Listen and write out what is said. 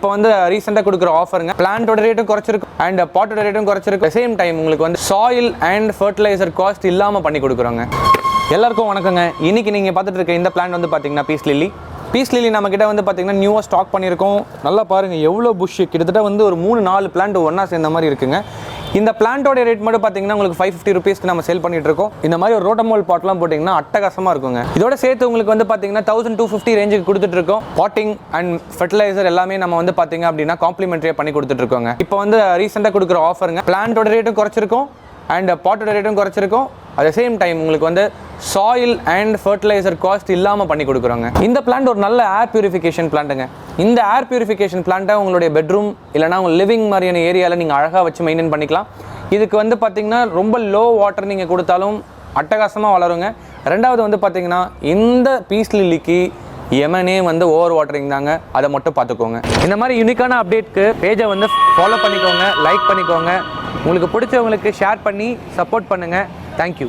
இப்போ வந்து ரீசெண்டாக கொடுக்குற ஆஃபருங்க. பிளான்ட்டோட ரேட்டும் குறைச்சிருக்கும் அண்ட் பாட்டோட ரேட்டும் குறைச்சிருக்கும். சேம் டைம் உங்களுக்கு வந்து சாயில் அண்ட் ஃபர்டிலைசர் காஸ்ட் இல்லாமல் பண்ணி கொடுக்குறோங்க. எல்லாருக்கும் வணக்கங்க. இன்னைக்கு நீங்கள் பார்த்துட்டு இருக்க இந்த பிளான்ட் வந்து பார்த்தீங்கன்னா பீஸ் லில்லி நம்ம கிட்ட வந்து பார்த்தீங்கன்னா நியூவாக ஸ்டாக் பண்ணியிருக்கோம். நல்லா பாருங்கள் எவ்வளோ புஷ், கிட்டத்தட்ட வந்து ஒரு 3-4 பிளான்ட் ஒன்றா சேர்ந்த மாதிரி இருக்குங்க. இந்த பிளான்ட்டோட ரேட் மட்டும் பார்த்தீங்கன்னா உங்களுக்கு 550 ருபீஸ்க்கு நம்ம சேல் பண்ணிட்டு இருக்கோம். இந்த மாதிரி ஒரு ரோட்டமோல் பாட்லாம் போட்டிங்கன்னா அட்டகாசமாக இருக்குங்க. இதோட சேர்த்து உங்களுக்கு வந்து பார்த்தீங்கன்னா 1250 ரேஞ்சுக்கு கொடுத்துட்டு இருக்கோம். பாட்டிங் அண்ட் ஃபர்டிலைசர் எல்லாமே நம்ம வந்து பார்த்தீங்க அப்படின்னா காம்ப்ளிமெண்ட்ரியாக பண்ணி கொடுத்துட்டு இருக்கோங்க. இப்போ வந்து ரீசெண்டாக கொடுக்குற ஆஃபருங்க. பிளான்ட்டோட ரேட்டும் குறைச்சிருக்கும் அண்ட் பாட்டோட ரேட்டும் குறைச்சிருக்கும். அட் த சேம் டைம் உங்களுக்கு வந்து சாயில் அண்ட் ஃபர்டிலைசர் காஸ்ட் இல்லாமல் பண்ணி கொடுக்குறோங்க. இந்த பிளான்ட் ஒரு நல்ல ஏர் பியூரிஃபிகேஷன் பிளான்ட்டுங்க. இந்த ஏர் பியூரிஃபிகேஷன் பிளான்ட்டை உங்களுடைய பெட்ரூம் இல்லைனா உங்கள் லிவிங் மாதிரியான ஏரியாவில் நீங்கள் அழகாக வச்சு மெயின்டைன் பண்ணிக்கலாம். இதுக்கு வந்து பார்த்திங்கன்னா ரொம்ப லோ வாட்டர் நீங்கள் கொடுத்தாலும் அட்டகாசமாக வளருங்க. ரெண்டாவது வந்து பார்த்திங்கன்னா இந்த பீஸ் லில்லிக்கு எமனே வந்து ஓவர் வாட்டரிங் தாங்க, அதை மட்டும் பார்த்துக்கோங்க. இந்த மாதிரி யூனிக்கான அப்டேட்க்கு பேஜை வந்து ஃபாலோ பண்ணிக்கோங்க, லைக் பண்ணிக்கோங்க, உங்களுக்கு பிடிச்சவங்களுக்கு ஷேர் பண்ணி சப்போர்ட் பண்ணுங்கள். தேங்க்யூ.